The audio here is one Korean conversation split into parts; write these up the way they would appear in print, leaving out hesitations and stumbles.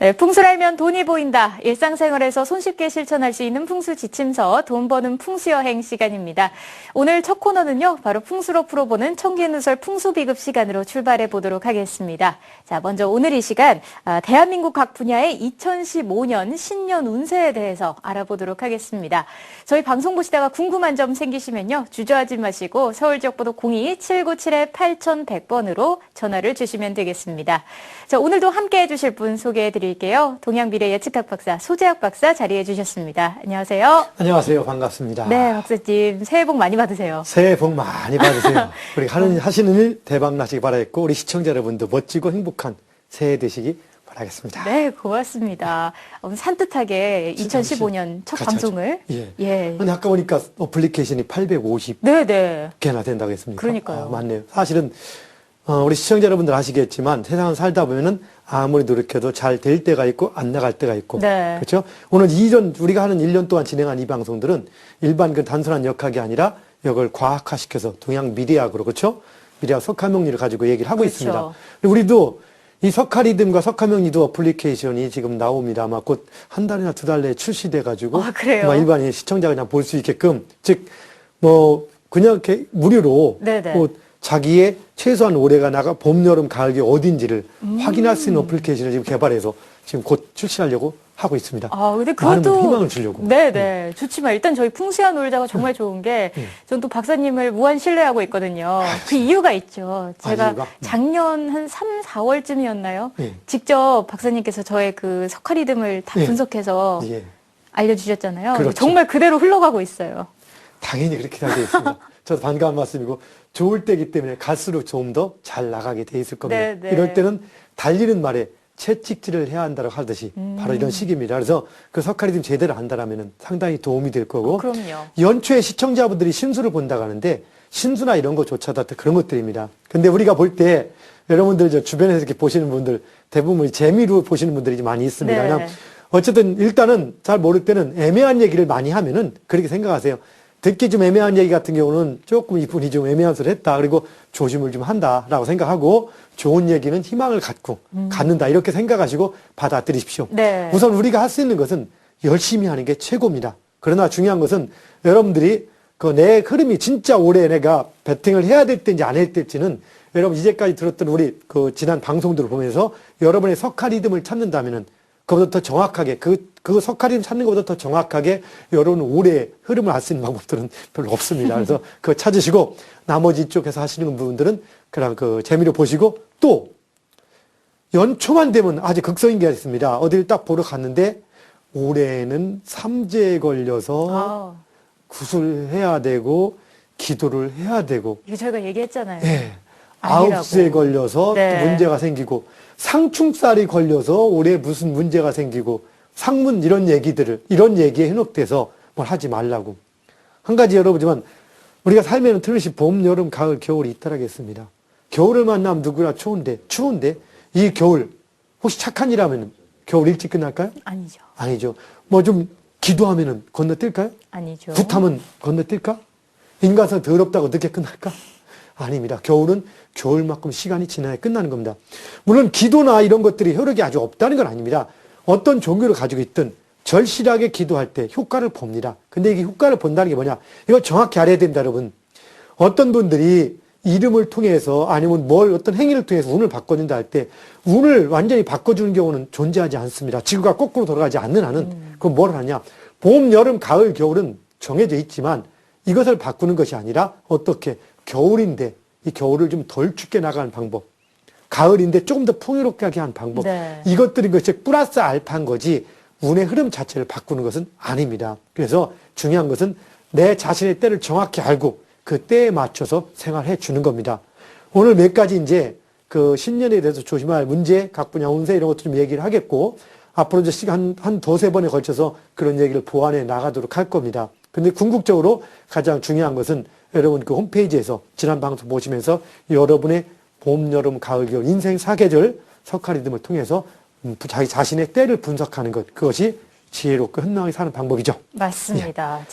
네, 풍수를 알면 돈이 보인다. 일상생활에서 손쉽게 실천할 수 있는 풍수 지침서, 돈 버는 풍수여행 시간입니다. 오늘 첫 코너는요, 바로 풍수로 풀어보는 청기누설 풍수비급 시간으로 출발해 보도록 하겠습니다. 자, 먼저 오늘 이 시간, 대한민국 각 분야의 2015년 신년 운세에 대해서 알아보도록 하겠습니다. 저희 방송 보시다가 궁금한 점 생기시면요, 주저하지 마시고 서울 지역번호 02-797-8100번으로 전화를 주시면 되겠습니다. 자, 오늘도 함께 해주실 분 소개해 드릴게요. 동양미래 예측학 박사 소재학 박사 자리해 주셨습니다. 안녕하세요. 안녕하세요. 반갑습니다. 네, 박사님 새해 복 많이 받으세요. 새해 복 많이 받으세요. 우리 하시는 일 대박 나시기 바라겠고 우리 시청자 여러분도 멋지고 행복한 새해 되시기 바라겠습니다. 네, 고맙습니다. 산뜻하게 2015년 첫 방송을. 예. 근데 아까 보니까 어플리케이션이 850개나 네. 된다고 했습니까? 그러니까요. 맞네요. 사실은 우리 시청자 여러분들 아시겠지만 세상을 살다 보면은 아무리 노력해도 잘 될 때가 있고 안 나갈 때가 있고. 네. 그렇죠? 오늘 우리가 하는 1년 동안 진행한 이 방송들은 일반 그 단순한 역학이 아니라 이걸 과학화시켜서 동양 미래학으로, 그렇죠? 미래학 석화명리를 가지고 얘기를 하고 그렇죠. 있습니다. 우리도 이 석화리듬과 석화명리도 어플리케이션이 지금 나옵니다. 아마 곧 한 달이나 두 달 내에 출시돼 가지고 그래요? 아마 일반인 시청자가 그냥 볼 수 있게끔, 즉 그냥 이렇게 무료로 자기의 최소한 올해가 봄, 여름, 가을이 어딘지를 확인할 수 있는 어플리케이션을 지금 개발해서 지금 곧 출시하려고 하고 있습니다. 근데 많은 그것도 희망을 주려고. 네. 좋지만 일단 저희 풍수야 놀자가 정말 좋은 게 전 또 박사님을 무한 신뢰하고 있거든요. 그 이유가 있죠. 제가 이유가? 작년 한 3, 4월쯤이었나요? 직접 박사님께서 저의 그 석화리듬을 다 분석해서 알려주셨잖아요. 그렇죠. 정말 그대로 흘러가고 있어요. 당연히 그렇게 잘 되어 있습니다. 저도 반가운 말씀이고 좋을 때이기 때문에 갈수록 좀 더 잘 나가게 돼 있을 겁니다. 네. 이럴 때는 달리는 말에 채찍질을 해야 한다고 하듯이 바로 이런 시기입니다. 그래서 그 석화리듬 제대로 한다라면 상당히 도움이 될 거고. 그럼요. 연초에 시청자분들이 신수를 본다고 하는데 신수나 이런 거조차도 그런 것들입니다. 근데 우리가 볼 때 여러분들 저 주변에서 이렇게 보시는 분들 대부분 재미로 보시는 분들이 많이 있습니다. 네. 그냥 어쨌든 일단은 잘 모를 때는 애매한 얘기를 많이 하면은 그렇게 생각하세요. 듣기 좀 애매한 얘기 같은 경우는 조금 이분이 좀 애매한 소리를 했다. 그리고 조심을 좀 한다라고 생각하고 좋은 얘기는 희망을 갖는다. 이렇게 생각하시고 받아들이십시오. 네. 우선 우리가 할 수 있는 것은 열심히 하는 게 최고입니다. 그러나 중요한 것은 여러분들이 내 흐름이 진짜 올해 내가 배팅을 해야 될 때인지 안 해야 될지는 여러분 이제까지 들었던 우리 지난 방송들을 보면서 여러분의 석화 리듬을 찾는다면은 그보다 더 정확하게 그 석화리듬 찾는 것보다 더 정확하게 여러분 올해 흐름을 알 수 있는 방법들은 별로 없습니다. 그래서 그거 찾으시고 나머지 쪽에서 하시는 분들은 그냥 재미로 보시고 또 연초만 되면 아주 극성인 게 있습니다. 어딜 딱 보러 갔는데 올해는 삼재에 걸려서 구슬해야 되고 기도를 해야 되고 이거 저희가 얘기했잖아요. 네. 아홉수에 걸려서 또 문제가 생기고 상충살이 걸려서 올해 무슨 문제가 생기고 상문 이런 얘기에 현혹돼서 뭘 하지 말라고. 한 가지 여러분지만 우리가 살면은 틀림없이 봄, 여름, 가을, 겨울이 있더라겠습니다. 겨울을 만나면 누구나 추운데 이 겨울 혹시 착한 일 하면 겨울 일찍 끝날까요? 아니죠. 좀 기도하면은 건너뛸까요? 아니죠. 굿하면 건너뛸까? 인간성 더럽다고 늦게 끝날까? 아닙니다. 겨울은 겨울만큼 시간이 지나야 끝나는 겁니다. 물론 기도나 이런 것들이 효력이 아주 없다는 건 아닙니다. 어떤 종교를 가지고 있든 절실하게 기도할 때 효과를 봅니다. 근데 이게 효과를 본다는 게 뭐냐? 이걸 정확히 알아야 됩니다, 여러분. 어떤 분들이 이름을 통해서 아니면 어떤 행위를 통해서 운을 바꿔준다 할 때 운을 완전히 바꿔주는 경우는 존재하지 않습니다. 지구가 거꾸로 돌아가지 않는 한은 그럼 뭘 하냐? 봄, 여름, 가을, 겨울은 정해져 있지만 이것을 바꾸는 것이 아니라 어떻게? 겨울인데 이 겨울을 좀 덜 춥게 나가는 방법, 가을인데 조금 더 풍요롭게 하게 하는 방법, 이것들인 것이 플러스 알파인 거지 운의 흐름 자체를 바꾸는 것은 아닙니다. 그래서 중요한 것은 내 자신의 때를 정확히 알고 그 때에 맞춰서 생활해 주는 겁니다. 오늘 몇 가지 이제 신년에 대해서 조심할 문제, 각 분야 운세 이런 것도 좀 얘기를 하겠고 앞으로 이제 시간 한 두세 번에 걸쳐서 그런 얘기를 보완해 나가도록 할 겁니다. 근데 궁극적으로 가장 중요한 것은 여러분 홈페이지에서 지난 방송 보시면서 여러분의 봄, 여름, 가을, 겨울 인생 사계절 석화리듬을 통해서 자기 자신의 때를 분석하는 것, 그것이 지혜롭고 현명하게 사는 방법이죠. 맞습니다.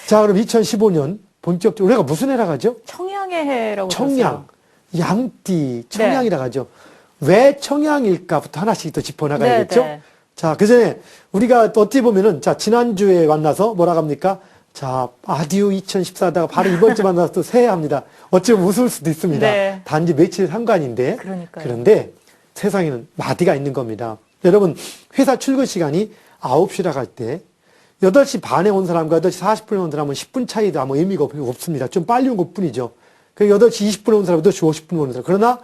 자, 그럼 2015년 본격적으로 우리가 무슨 해라고 하죠? 청양의 해라고 청양, 양띠, 청양이라고 하죠. 왜 청양일까부터 하나씩 더 짚어나가야겠죠? 자, 그 전에 우리가 또 어찌 보면은, 자, 지난주에 만나서 뭐라 합니까? 자, 아디오 2014다가 바로 이번 주 만나서 또 새해합니다. 어찌 보면 웃을 수도 있습니다. 네. 단지 며칠 상관인데. 그러니까요. 그런데 세상에는 마디가 있는 겁니다. 여러분, 회사 출근 시간이 9시라고 할 때, 8시 반에 온 사람과 8시 40분에 온 사람은 10분 차이도 아무 의미가 없습니다. 좀 빨리 온 것 뿐이죠. 그 8시 20분에 온 사람, 8시 50분에 온 사람. 그러나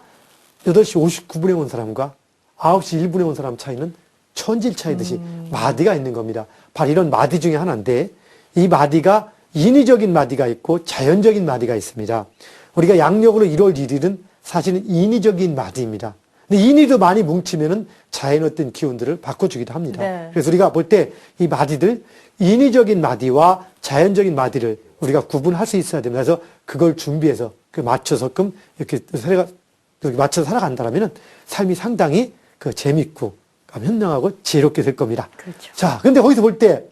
8시 59분에 온 사람과 9시 1분에 온 사람 차이는 천질 차이듯이 마디가 있는 겁니다. 바로 이런 마디 중에 하나인데, 이 마디가 인위적인 마디가 있고 자연적인 마디가 있습니다. 우리가 양력으로 1월 1일은 사실은 인위적인 마디입니다. 근데 인위도 많이 뭉치면은 자연의 어떤 기운들을 바꿔주기도 합니다. 네. 그래서 우리가 볼 때 이 마디들, 인위적인 마디와 자연적인 마디를 우리가 구분할 수 있어야 됩니다. 그래서 그걸 준비해서 그 맞춰서끔 이렇게 맞춰서 살아간다면은 삶이 상당히 그 재밌고 현명하고 지혜롭게 될 겁니다. 그렇죠. 자, 근데 거기서 볼 때,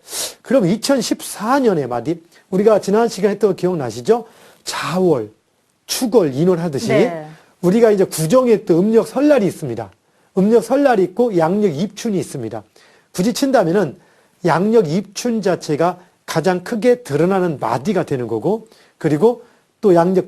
그럼 2014년의 마디, 우리가 지난 시간에 했던 거 기억나시죠? 자월, 축월, 인월 하듯이, 네. 우리가 이제 구정에 또 음력 설날이 있습니다. 음력 설날이 있고 양력 입춘이 있습니다. 굳이 친다면은 양력 입춘 자체가 가장 크게 드러나는 마디가 되는 거고, 그리고 또 양력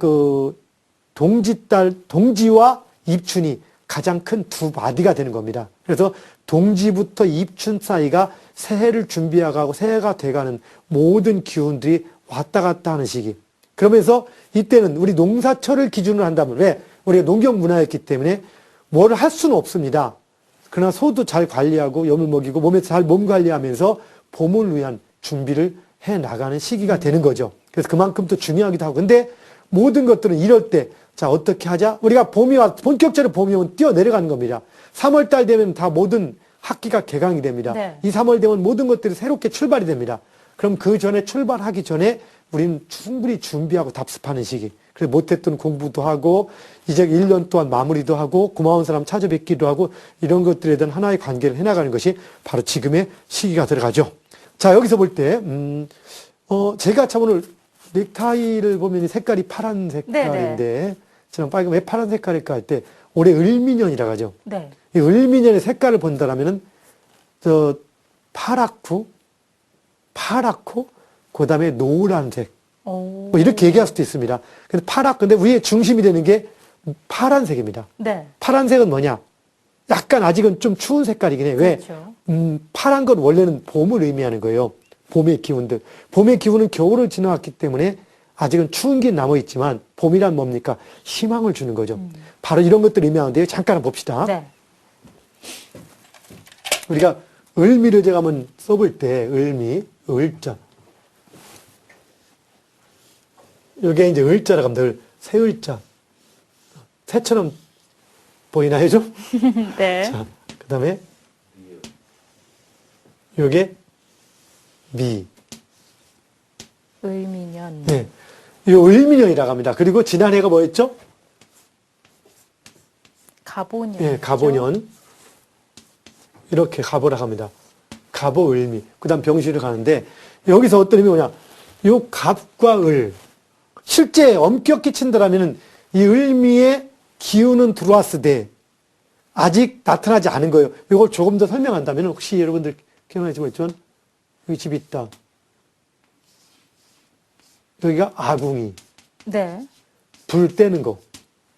동지와 입춘이 가장 큰 두 마디가 되는 겁니다. 그래서 동지부터 입춘 사이가 새해를 준비해가고 새해가 돼가는 모든 기운들이 왔다 갔다 하는 시기. 그러면서 이때는 우리 농사철을 기준으로 한다면, 왜? 우리가 농경 문화였기 때문에 뭘 할 수는 없습니다. 그러나 소도 잘 관리하고 염을 먹이고 몸에 잘 몸 관리하면서 봄을 위한 준비를 해 나가는 시기가 되는 거죠. 그래서 그만큼 또 중요하기도 하고. 근데 모든 것들은 이럴 때, 자, 어떻게 하자? 우리가 본격적으로 봄이 오면 뛰어내려가는 겁니다. 3월달 되면 다 모든 학기가 개강이 됩니다. 네. 이 3월 되면 모든 것들이 새롭게 출발이 됩니다. 그럼 그 전에 출발하기 전에 우리는 충분히 준비하고 답습하는 시기. 그래서 못했던 공부도 하고, 이제 1년 동안 마무리도 하고, 고마운 사람 찾아뵙기도 하고, 이런 것들에 대한 하나의 관계를 해나가는 것이 바로 지금의 시기가 들어가죠. 자, 여기서 볼 때, 제가 참 오늘 넥타이를 보면 색깔이 파란 색깔인데, 저는 빨간, 왜 파란 색깔일까 할 때, 올해 을미년이라고 하죠. 네. 이 을미년의 색깔을 본다라면은, 파랗고, 그 다음에 노란색. 오. 뭐 이렇게 얘기할 수도 있습니다. 근데 근데 위에 중심이 되는 게 파란색입니다. 네. 파란색은 뭐냐? 약간 아직은 좀 추운 색깔이긴 해요. 왜? 그렇죠. 파란 건 원래는 봄을 의미하는 거예요. 봄의 기운들. 봄의 기운은 겨울을 지나왔기 때문에 아직은 추운 게 남아있지만 봄이란 뭡니까? 희망을 주는 거죠. 바로 이런 것들을 의미하는데요. 잠깐 봅시다. 네. 우리가 을미를 제가 한번 써볼 때, 을자. 여기에 이제 을자라고 합니다. 새을자. 새처럼 보이나요, 좀? 네. 자, 그 다음에, 요게 미. 을미년. 네. 요 을미년이라고 합니다. 그리고 지난해가 뭐였죠? 가보년. 예, 가보년. 이렇게 가보라고 합니다. 가보, 을미. 그 다음 병시를 가는데, 여기서 어떤 의미가 뭐냐? 요 갑과 을. 실제 엄격히 친다라면은 이 을미의 기운은 들어왔을 때 아직 나타나지 않은 거예요. 이걸 조금 더 설명한다면 혹시 여러분들 기억나시지 모르겠지만 여기 집이 있다. 여기가 아궁이. 네. 불 떼는 거.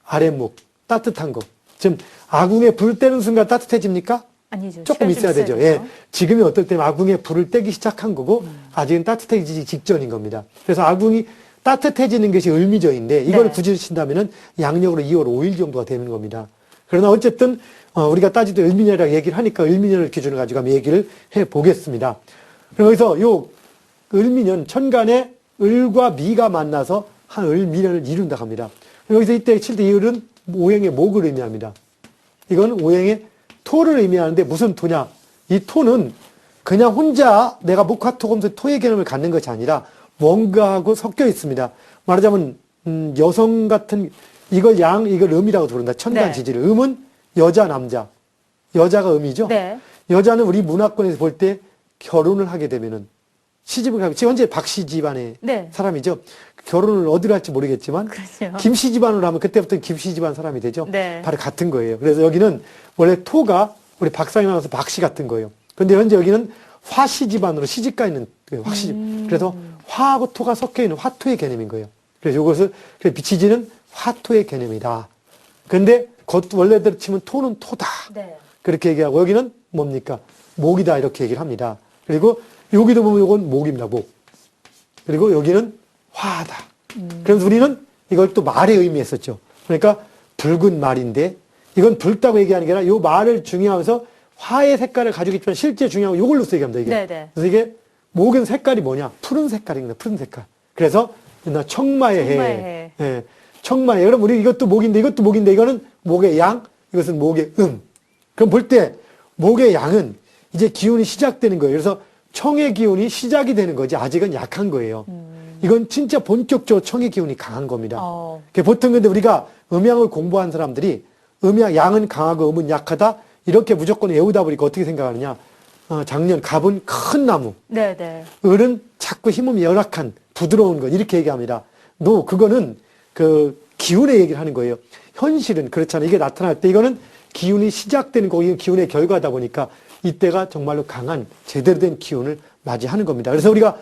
아랫목. 따뜻한 거. 지금 아궁이에 불 떼는 순간 따뜻해집니까? 아니죠. 조금 있어야 되죠. 예. 지금이 어떨 때는 아궁이에 불을 떼기 시작한 거고 아직은 따뜻해지기 직전인 겁니다. 그래서 아궁이 따뜻해지는 것이 을미절인데 이걸 네. 굳이 친다면은 양력으로 2월 5일 정도가 되는 겁니다. 그러나 어쨌든 우리가 따지도 을미년이라고 얘기를 하니까 을미년을 기준으로 가지고 한번 얘기를 해 보겠습니다. 그래서 요 을미년 천간에 을과 미가 만나서 한 을미년을 이룬다고 합니다. 여기서 이때 칠 때 이 을은 오행의 목을 의미합니다. 이건 오행의 토를 의미하는데 무슨 토냐? 이 토는 그냥 혼자 내가 목화토금수 토의 개념을 갖는 것이 아니라 뭔가하고 섞여 있습니다. 말하자면 여성 같은 이걸 이걸 음이라고 부른다. 천간 네. 지지를. 음은 여자, 남자. 여자가 음이죠. 네. 여자는 우리 문화권에서 볼 때 결혼을 하게 되면은 시집을 가고 지금 현재 박씨 집안의 네. 사람이죠. 결혼을 어디로 할지 모르겠지만 그렇죠. 김씨 집안으로 하면 그때부터 김씨 집안 사람이 되죠. 네. 바로 같은 거예요. 그래서 여기는 원래 토가 우리 박상이 나와서 박씨 같은 거예요. 근데 현재 여기는 화씨 집안으로 시집가 있는 그 화씨. 그래서 화하고 토가 섞여 있는 화토의 개념인 거예요. 그래서 이것을 비치지는 화토의 개념이다. 근데 원래대로 치면 토는 토다. 네. 그렇게 그렇게 얘기하고 여기는 뭡니까? 목이다 이렇게 얘기를 합니다. 그리고 여기도 보면 이건 목입니다. 목. 그리고 여기는 화다. 그래서 우리는 이걸 또 말의 의미했었죠. 그러니까 붉은 말인데 이건 붉다고 얘기하는 게 아니라 이 말을 중요하면서 화의 색깔을 가지고 있지만 실제 중요한 건 이걸로 써 얘기합니다. 이게. 네네. 그래서 이게 목은 색깔이 뭐냐? 푸른 색깔입니다. 푸른 색깔. 그래서 청마의 해. 청마의 해. 예. 청마의 해. 그럼 우리 이것도 목인데 이것도 목인데 이거는 목의 양, 이것은 목의 그럼 볼 때 목의 양은 이제 기운이 시작되는 거예요. 그래서 청의 기운이 시작이 되는 거지 아직은 약한 거예요. 이건 진짜 본격적으로 청의 기운이 강한 겁니다. 보통 근데 우리가 음양을 공부한 사람들이 양은 강하고 음은 약하다 이렇게 무조건 외우다 보니까 어떻게 생각하느냐. 작년 갑은 큰 나무. 네네. 을은 자꾸 힘은 열악한 부드러운 것 이렇게 얘기합니다. 그거는 그 기운의 얘기를 하는 거예요. 현실은 그렇잖아요. 이게 나타날 때 이거는 기운이 시작되는 거고 이건 기운의 결과다 보니까 이때가 정말로 강한 제대로 된 기운을 맞이하는 겁니다. 그래서 우리가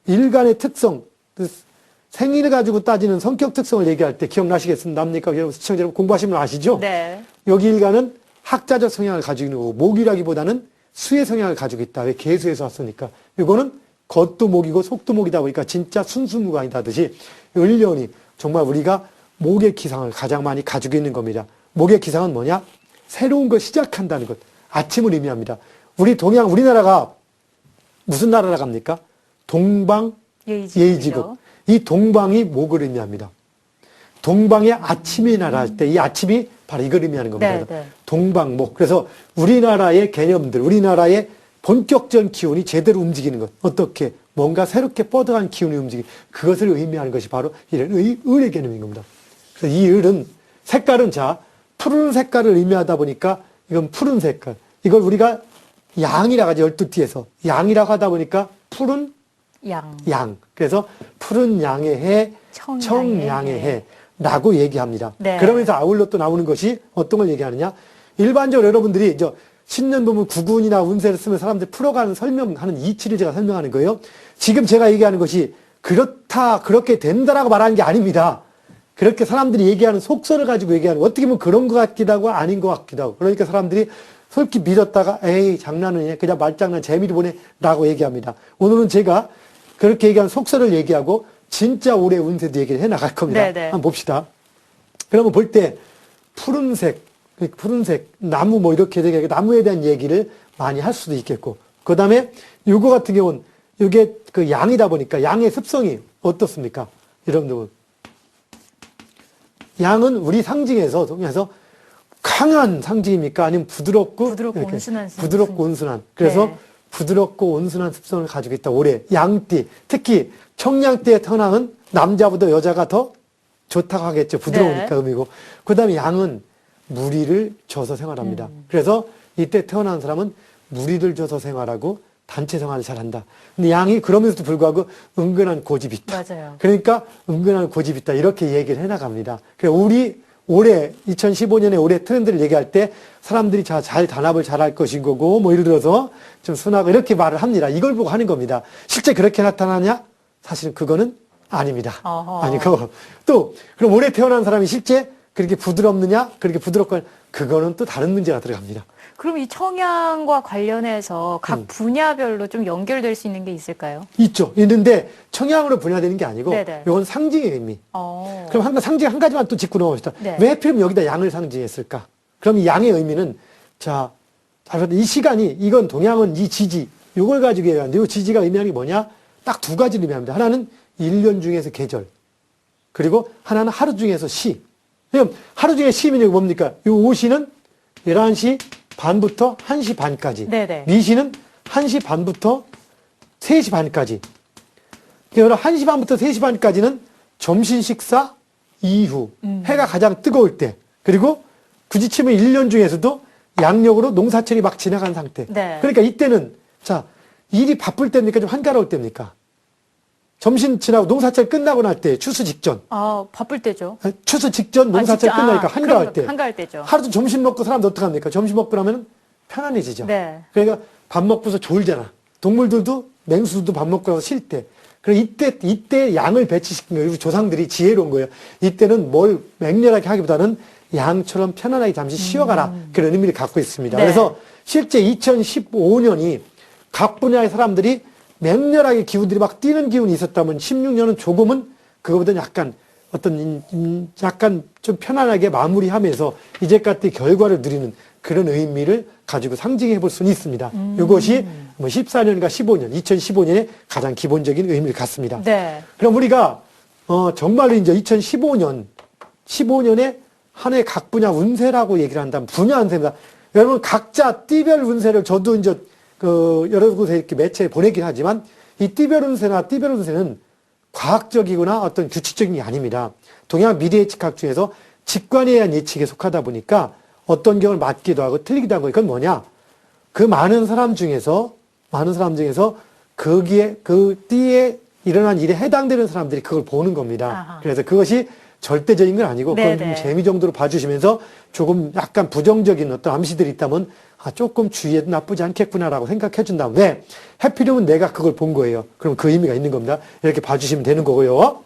일간의 특성, 생일을 가지고 따지는 성격 특성을 얘기할 때 기억나시겠습니까? 여러분 시청자 여러분 공부하시면 아시죠? 네. 여기 일간은 학자적 성향을 가지고 있는 거고 목이라기보다는 수의 성향을 가지고 있다. 왜 개수에서 왔으니까. 이거는 겉도 목이고 속도 목이다 보니까 진짜 순수무관이다듯이 을년이 정말 우리가 목의 기상을 가장 많이 가지고 있는 겁니다. 목의 기상은 뭐냐? 새로운 걸 시작한다는 것. 아침을 의미합니다. 우리나라가 무슨 나라라 합니까? 동방 예의지국. 이 동방이 목을 의미합니다. 동방의 아침의 나라 할 때 이 아침이 바로 이걸 의미하는 겁니다. 네, 네. 동방목. 그래서 우리나라의 개념들, 우리나라의 본격적인 기운이 제대로 움직이는 것. 어떻게? 뭔가 새롭게 뻗어간 기운이 움직이는 그것을 의미하는 것이 바로 이런 을의 개념인 겁니다. 그래서 이 을은 색깔은 푸른 색깔을 의미하다 보니까 이건 푸른 색깔. 이걸 우리가 양이라고 하죠. 12티에서. 양이라고 하다 보니까 푸른 양. 그래서 푸른 양의 해, 청양의 해라고 얘기합니다. 네. 그러면서 아울러 또 나오는 것이 어떤 걸 얘기하느냐. 일반적으로 여러분들이 신년 보면 구군이나 운세를 쓰면 사람들이 풀어가는 설명하는 이치를 제가 설명하는 거예요. 지금 제가 얘기하는 것이 그렇게 된다라고 말하는 게 아닙니다. 그렇게 사람들이 얘기하는 속설을 가지고 얘기하는 어떻게 보면 그런 것 같기도 하고 아닌 것 같기도 하고 그러니까 사람들이 솔직히 믿었다가 에이 장난이네 그냥 말장난 재미로 보내 라고 얘기합니다. 오늘은 제가 그렇게 얘기한 속설을 얘기하고 진짜 올해 운세도 얘기를 해나갈 겁니다. 네네. 한번 봅시다. 그러면 볼 때 푸른색 나무 이렇게 되게 나무에 대한 얘기를 많이 할 수도 있겠고 그 다음에 요거 같은 경우는 이게 그 양이다 보니까 양의 습성이 어떻습니까? 여러분들 양은 우리 상징에서 강한 상징입니까? 아니면 부드럽고 온순한 부드럽고 온순한. 그래서 네. 부드럽고 온순한 습성을 가지고 있다. 올해 양띠 특히 청양띠에 태어나는 남자보다 여자가 더 좋다고 하겠죠. 부드러우니까 네. 의미고. 그 다음에 양은 무리를 져서 생활합니다. 그래서 이때 태어난 사람은 무리를 져서 생활하고 단체 생활을 잘한다. 근데 양이 그러면서도 불구하고 은근한 고집이 있다. 맞아요. 그러니까 은근한 고집이 있다. 이렇게 얘기를 해나갑니다. 그래서 우리 올해 2015년에 올해 트렌드를 얘기할 때 사람들이 잘 단합을 잘할 것인 거고 예를 들어서 좀 순하고 이렇게 말을 합니다. 이걸 보고 하는 겁니다. 실제 그렇게 나타나냐? 사실은 그거는 아닙니다. 아니고 또 그럼 올해 태어난 사람이 실제 그렇게 부드럽느냐? 그렇게 부드럽고 그거는 또 다른 문제가 들어갑니다. 그럼 이 청양과 관련해서 각 분야별로 좀 연결될 수 있는 게 있을까요? 있죠. 있는데 청양으로 분야되는 게 아니고 네네. 이건 상징의 의미. 그럼 상징 한 가지만 또 짚고 넘어갑시다. 네. 왜 하필이면 여기다 양을 상징했을까? 그럼 이 양의 의미는 이 시간이 이건 동양은 이 지지 이걸 가지고 얘기하는데 이 지지가 의미하는 게 뭐냐? 딱 두 가지를 의미합니다. 하나는 1년 중에서 계절 그리고 하나는 하루 중에서 시. 그럼 하루 중에 시면 뭡니까? 이 오시는 11시 반부터 1시 반까지. 네네. 미시는 1시 반부터 3시 반까지. 그러니까 1시 반부터 3시 반까지는 점심 식사 이후. 해가 가장 뜨거울 때. 그리고 굳이 치면 1년 중에서도 양력으로 농사철이 막 지나간 상태. 네. 그러니까 이때는 일이 바쁠 때입니까? 좀 한가로울 때입니까? 점심 지나고 농사철 끝나고 날 때, 추수 직전. 바쁠 때죠. 추수 직전 농사철 끝나니까 한가할 때. 한가할 때죠. 하루도 점심 먹고 사람들 어떡합니까? 점심 먹고 나면 편안해지죠. 네. 그러니까 밥 먹고서 졸잖아. 동물들도 맹수도 밥 먹고 나서 쉴 때. 그럼 이때 양을 배치시킨 거예요. 조상들이 지혜로운 거예요. 이때는 뭘 맹렬하게 하기보다는 양처럼 편안하게 잠시 쉬어가라. 그런 의미를 갖고 있습니다. 네. 그래서 실제 2015년이 각 분야의 사람들이 맹렬하게 기운들이 막 뛰는 기운이 있었다면 16년은 조금은 그거보다는 약간 약간 좀 편안하게 마무리하면서 이제까지 결과를 누리는 그런 의미를 가지고 상징해 볼 수는 있습니다. 이것이 뭐 14년과 15년, 2015년의 가장 기본적인 의미를 갖습니다. 네. 그럼 우리가 정말로 이제 15년에 한 해 각 분야 운세라고 얘기를 한다면 분야 운세입니다. 여러분 각자 띠별 운세를 저도 이제 여러 곳에 이렇게 매체에 보내긴 하지만 이 띠별 운세는 과학적이거나 어떤 규칙적인 게 아닙니다. 동양 미래 예측학 중에서 직관에 의한 예측에 속하다 보니까 어떤 경우는 맞기도 하고 틀리기도 하고 이건 뭐냐? 그 많은 사람 중에서 거기에 그 띠에 일어난 일에 해당되는 사람들이 그걸 보는 겁니다. 아하. 그래서 그것이 절대적인 건 아니고 그건 좀 네네. 재미 정도로 봐주시면서 조금 약간 부정적인 어떤 암시들이 있다면 조금 주의해도 나쁘지 않겠구나라고 생각해 준 다음에 해피름은 내가 그걸 본 거예요. 그럼 그 의미가 있는 겁니다. 이렇게 봐주시면 되는 거고요.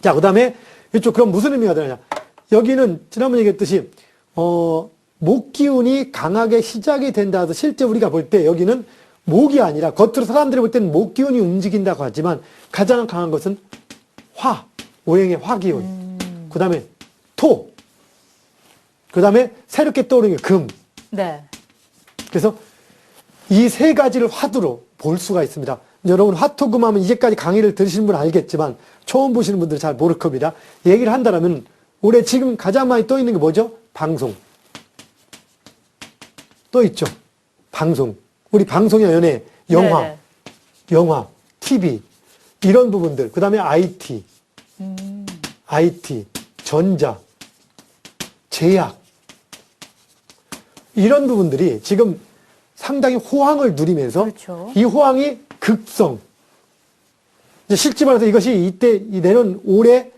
자, 그 다음에 이쪽 그럼 무슨 의미가 되느냐? 여기는 지난번에 얘기했듯이 목 기운이 강하게 시작이 된다 해서 실제 우리가 볼 때 여기는 목이 아니라 겉으로 사람들이 볼 때는 목 기운이 움직인다고 하지만 가장 강한 것은 오행의 화 기운. 그 다음에 토. 그 다음에 새롭게 떠오르는 게 금. 네. 그래서 이 세 가지를 화두로 볼 수가 있습니다. 여러분 화토금 하면 이제까지 강의를 들으시는 분은 알겠지만 처음 보시는 분들은 잘 모를 겁니다. 얘기를 한다면 올해 지금 가장 많이 떠 있는 게 뭐죠? 방송. 또 있죠. 방송. 우리 방송이나 연예, 네네. 영화, TV 이런 부분들. 그 다음에 IT, 전자, 제약 이런 부분들이 지금 상당히 호황을 누리면서 그렇죠. 이 호황이 급성. 이제 실제 말해서 이것이 내년 올해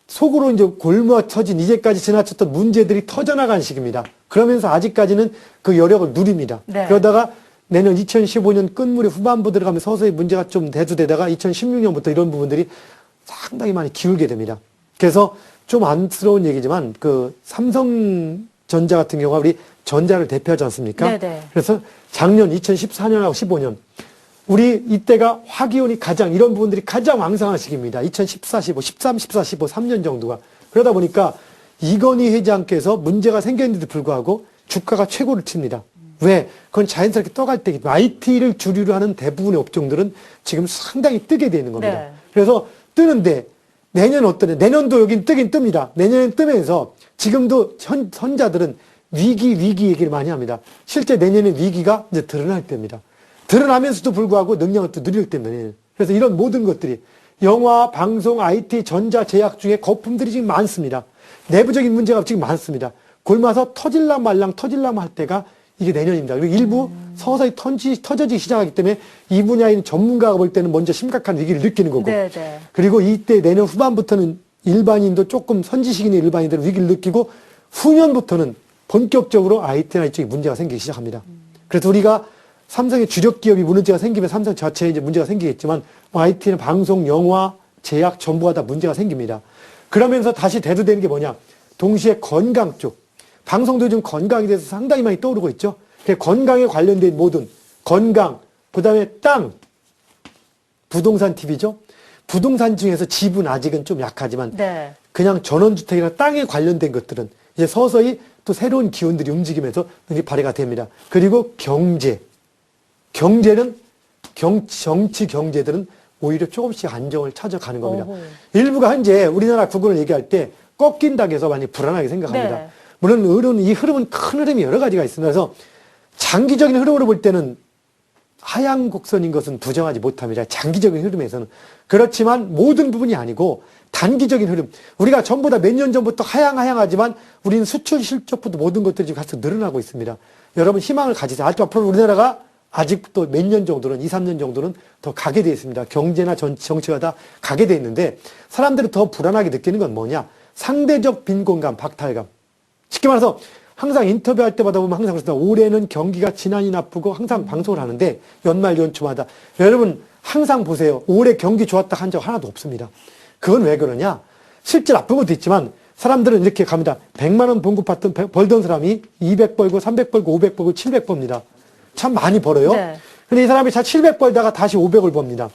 속으로 이제 골무와 터진 이제까지 지나쳤던 문제들이 터져나간 시기입니다. 그러면서 아직까지는 그 여력을 누립니다. 네. 그러다가 내년 2015년 끝물에 후반부 들어가면 서서히 문제가 좀 대두되다가 2016년부터 이런 부분들이 상당히 많이 기울게 됩니다. 그래서 좀 안쓰러운 얘기지만 그 삼성전자 같은 경우가 우리 전자를 대표하지 않습니까? 네네. 그래서 작년 2014년하고 15년 우리 이때가 화기운이 이런 부분들이 가장 왕성한 시기입니다. 2014, 15, 13, 14, 15, 3년 정도가. 그러다 보니까 이건희 회장께서 문제가 생겼는데도 불구하고 주가가 최고를 칩니다. 왜? 그건 자연스럽게 떠갈 때기 때문에 IT를 주류로 하는 대부분의 업종들은 지금 상당히 뜨게 되는 겁니다. 네. 그래서 뜨는데 내년 내년도 여긴 뜨긴 뜹니다. 내년엔 뜨면서 지금도 선자들은 위기 얘기를 많이 합니다. 실제 내년의 위기가 이제 드러날 때입니다. 드러나면서도 불구하고 능력을 또 누릴 때문에. 그래서 이런 모든 것들이 영화, 방송, IT, 전자, 제약 중에 거품들이 지금 많습니다. 내부적인 문제가 지금 많습니다. 골마서 터질랑 말랑 할 때가 이게 내년입니다. 그리고 일부 서서히 터져지기 시작하기 때문에 이 분야에 있는 전문가가 볼 때는 먼저 심각한 위기를 느끼는 거고. 네네. 그리고 이때 내년 후반부터는 일반인도 조금 선지식인의 일반인들은 위기를 느끼고 후년부터는 본격적으로 IT나 이쪽에 문제가 생기기 시작합니다. 그래서 우리가 삼성의 주력 기업이 문제가 생기면 삼성 자체에 이제 문제가 생기겠지만 IT는 방송, 영화, 제약 전부가 다 문제가 생깁니다. 그러면서 다시 대두되는 게 뭐냐? 동시에 건강 쪽. 방송도 요즘 건강에 대해서 상당히 많이 떠오르고 있죠. 건강에 관련된 모든 건강, 그 다음에 땅, 부동산 TV죠. 부동산 중에서 집은 아직은 좀 약하지만 네. 그냥 전원주택이나 땅에 관련된 것들은 이제 서서히 또 새로운 기운들이 움직이면서 발휘가 됩니다. 그리고 경제는 정치 경제들은 오히려 조금씩 안정을 찾아가는 겁니다. 오호. 일부가 현재 우리나라 국군을 얘기할 때 꺾인다고 해서 많이 불안하게 생각합니다. 네. 물론 이 흐름은 큰 흐름이 여러 가지가 있습니다. 그래서 장기적인 흐름으로 볼 때는 하향 곡선인 것은 부정하지 못합니다. 장기적인 흐름에서는. 그렇지만 모든 부분이 아니고 단기적인 흐름. 우리가 전부 다 몇 년 전부터 하향하지만 우리는 수출 실적부터 모든 것들이 지금 계속 늘어나고 있습니다. 여러분 희망을 가지세요. 앞으로 우리나라가 아직도 몇 년 정도는 2, 3년 정도는 더 가게 되어 있습니다. 경제나 정치가 다 가게 되어 있는데 사람들이 더 불안하게 느끼는 건 뭐냐? 상대적 빈곤감, 박탈감. 쉽게 말해서 항상 인터뷰할 때마다 보면 항상 그렇습니다. 올해는 경기가 지난이 나쁘고 항상 방송을 하는데 연말 연초마다 여러분 항상 보세요. 올해 경기 좋았다 한 적 하나도 없습니다. 그건 왜 그러냐? 실제 나쁜 것도 있지만 사람들은 이렇게 갑니다. 100만 원 벌던 사람이 200 벌고 300 벌고 500 벌고 700 법니다. 참 많이 벌어요. 네. 근데 이 사람이 자 700 벌다가 다시 500을 법니다.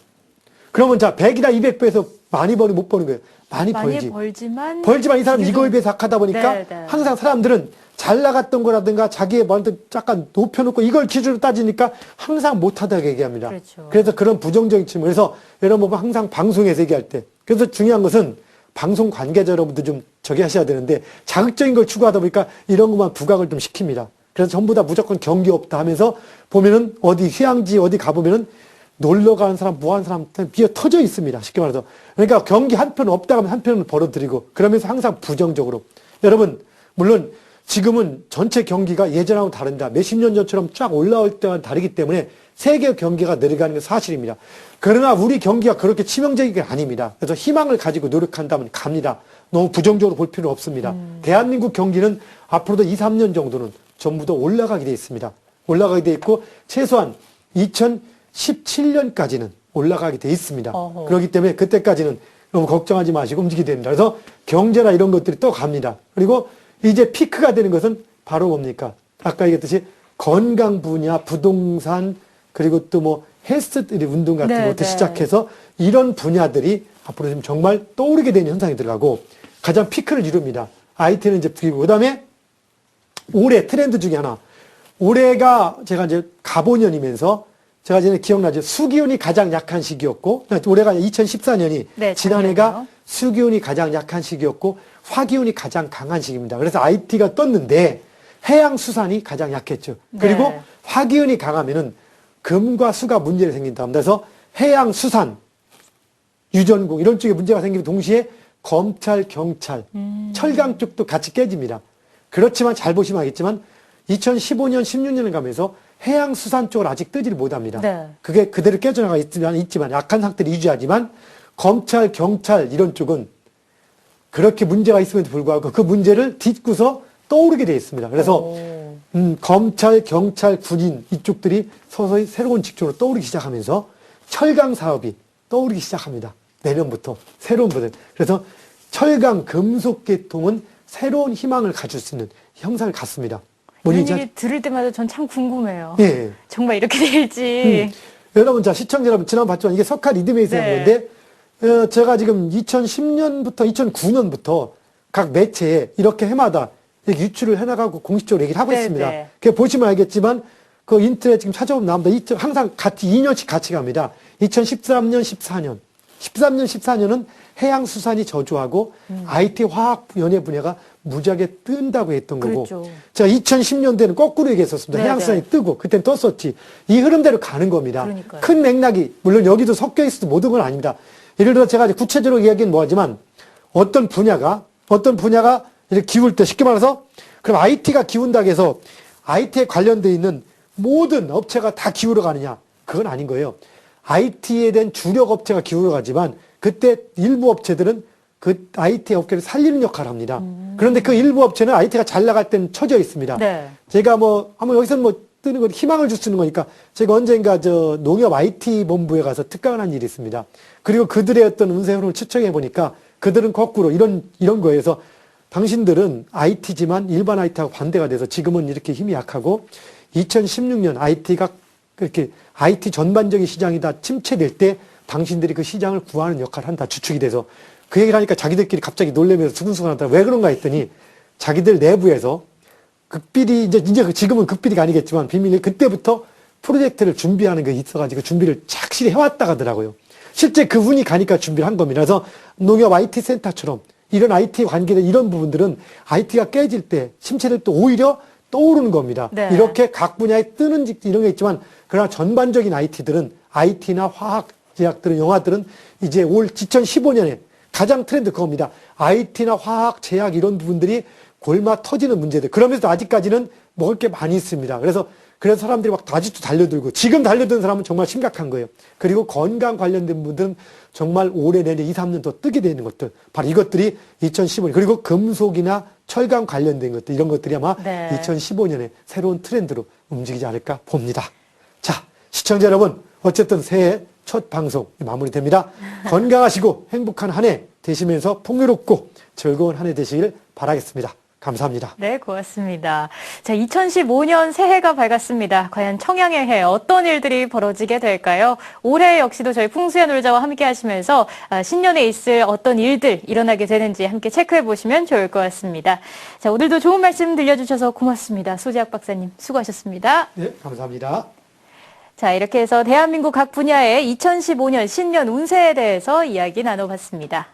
그러면 자 100이나 200 빼서 많이 버는 못 버는 거예요. 많이 벌지. 벌지만 이 사람 이거에 비해서 악하다 보니까 네, 네. 항상 사람들은 잘 나갔던 거라든가 자기의 말도 약간 높여놓고 이걸 기준으로 따지니까 항상 못하다고 얘기합니다. 그렇죠. 그래서 그런 부정적인 측면. 그래서 여러분 보면 항상 방송에서 얘기할 때. 그래서 중요한 것은 방송 관계자 여러분들 좀 저기 하셔야 되는데 자극적인 걸 추구하다 보니까 이런 것만 부각을 좀 시킵니다. 그래서 전부 다 무조건 경기 없다 하면서 보면은 어디 휴양지 어디 가보면은 놀러 가는 사람, 뭐 하는 사람 비어 터져 있습니다. 쉽게 말해서. 그러니까 경기 한 편 없다 하면 한 편은 벌어들이고 그러면서 항상 부정적으로. 여러분, 물론 지금은 전체 경기가 예전하고 다릅니다. 몇십 년 전처럼 쫙 올라올 때와 다르기 때문에 세계 경기가 내려가는 게 사실입니다. 그러나 우리 경기가 그렇게 치명적인 게 아닙니다. 그래서 희망을 가지고 노력한다면 갑니다. 너무 부정적으로 볼 필요는 없습니다. 대한민국 경기는 앞으로도 2, 3년 정도는 전부 다 올라가게 돼 있습니다. 올라가게 돼 있고 최소한 2017년까지는 올라가게 돼 있습니다. 어허. 그렇기 때문에 그때까지는 너무 걱정하지 마시고 움직이게 됩니다. 그래서 경제나 이런 것들이 또 갑니다. 그리고 이제 피크가 되는 것은 바로 뭡니까? 아까 얘기했듯이 건강 분야, 부동산, 그리고 또 뭐 헬스 운동 같은 네, 것부터 네. 시작해서 이런 분야들이 앞으로 지금 정말 떠오르게 되는 현상이 들어가고 가장 피크를 이룹니다. IT는 이제 그 다음에 올해 트렌드 중에 하나. 올해가 제가 이제 가보년이면서 제가 이제 기억나죠. 수기운이 가장 약한 시기였고, 올해가 2014년이 네, 지난해가 작년이요. 수기운이 가장 약한 시기였고, 화기운이 가장 강한 시기입니다. 그래서 IT가 떴는데, 해양수산이 가장 약했죠. 그리고 네. 화기운이 강하면은 금과 수가 문제가 생긴다 합니다. 그래서 해양수산, 유전공 이런 쪽에 문제가 생기면 동시에 검찰, 경찰, 철강 쪽도 같이 깨집니다. 그렇지만 잘 보시면 알겠지만 2015년, 16년을 가면서 해양수산 쪽을 아직 뜨지를 못합니다. 네. 그게 그대로 깨져나가 있지만 약한 상태를 유지하지만 검찰, 경찰 이런 쪽은 그렇게 문제가 있음에도 불구하고 그 문제를 딛고서 떠오르게 되어 있습니다. 그래서 검찰, 경찰, 군인 이쪽들이 서서히 새로운 직종으로 떠오르기 시작하면서 철강 사업이 떠오르기 시작합니다. 내년부터 새로운 모델. 그래서 철강 금속 계통은 새로운 희망을 가질 수 있는 형상을 갖습니다. 이런 뭐니, 얘기 들을 때마다 전 참 궁금해요. 예. 정말 이렇게 될지. 여러분, 자, 시청자 여러분, 지난번 봤지만 이게 석화 리듬에이스 한 네. 건데, 제가 지금 2010년부터 2009년부터 각 매체에 이렇게 해마다 이렇게 유출을 해나가고 공식적으로 얘기를 하고 네, 있습니다. 네. 그 보시면 알겠지만, 그 인터넷 지금 찾아보면 나옵니다. 항상 같이 2년씩 같이 갑니다. 2013년, 14년. 13년, 14년은 해양수산이 저조하고 IT 화학 연예 분야가 무지하게 뜬다고 했던 거고. 그렇죠. 제가 2010년대는 거꾸로 얘기했었습니다. 네, 해양수산이 네. 뜨고 그땐 떴었지. 이 흐름대로 가는 겁니다. 그러니까요. 큰 맥락이 물론 여기도 섞여 있어도 모든 건 아닙니다. 예를 들어 제가 이제 구체적으로 이야기는 뭐하지만 어떤 분야가 이렇게 기울 때 쉽게 말해서 그럼 IT가 기운다고 해서 IT에 관련돼 있는 모든 업체가 다 기울어 가느냐? 그건 아닌 거예요. IT에 대한 주력 업체가 기울어 가지만 그때 일부 업체들은 그 IT 업계를 살리는 역할을 합니다. 그런데 그 일부 업체는 IT가 잘 나갈 때는 처져 있습니다. 네. 제가 아마 여기서는 뜨는 건 희망을 줄 수 있는 거니까 제가 언젠가 농협 IT 본부에 가서 특강을 한 일이 있습니다. 그리고 그들의 어떤 운세 흐름을 추측해 보니까 그들은 거꾸로 이런 거에서 당신들은 IT지만 일반 IT하고 반대가 돼서 지금은 이렇게 힘이 약하고 2016년 IT가 그렇게 IT 전반적인 시장이 다 침체될 때 당신들이 그 시장을 구하는 역할을 한다. 주축이 돼서. 그 얘기를 하니까 자기들끼리 갑자기 놀래면서 수근수근 하더라. 왜 그런가 했더니 자기들 내부에서 극비리, 이제 지금은 극비리가 아니겠지만 비밀리 그때부터 프로젝트를 준비하는 게 있어가지고 준비를 착실히 해왔다 하더라고요. 실제 그분이 가니까 준비를 한 겁니다. 그래서 농협 IT 센터처럼 이런 IT 관계된 이런 부분들은 IT가 깨질 때 침체될 때 오히려 떠오르는 겁니다. 네. 이렇게 각 분야에 뜨는 이런 게 있지만 그러나 전반적인 IT들은 IT나 화학 제약들은 영화들은 이제 올 2015년에 가장 트렌드 그겁니다. IT나 화학 제약 이런 부분들이 골마 터지는 문제들. 그러면서 아직까지는 먹을 게 많이 있습니다. 그래서 사람들이 막 아직도 달려들고 지금 달려드는 사람은 정말 심각한 거예요. 그리고 건강 관련된 분들은 정말 올해 내년 2, 3년 더 뜨게 되는 것들. 바로 이것들이 2015년 그리고 금속이나 철강 관련된 것들, 이런 것들이 아마 네. 2015년에 새로운 트렌드로 움직이지 않을까 봅니다. 자, 시청자 여러분, 어쨌든 새해 첫 방송 마무리됩니다. 건강하시고 행복한 한 해 되시면서 풍요롭고 즐거운 한 해 되시길 바라겠습니다. 감사합니다. 네, 고맙습니다. 자, 2015년 새해가 밝았습니다. 과연 청양의 해 어떤 일들이 벌어지게 될까요? 올해 역시도 저희 풍수의 놀자와 함께 하시면서 신년에 있을 어떤 일들 일어나게 되는지 함께 체크해 보시면 좋을 것 같습니다. 자, 오늘도 좋은 말씀 들려주셔서 고맙습니다. 소지학 박사님 수고하셨습니다. 네, 감사합니다. 자, 이렇게 해서 대한민국 각 분야의 2015년 신년 운세에 대해서 이야기 나눠봤습니다.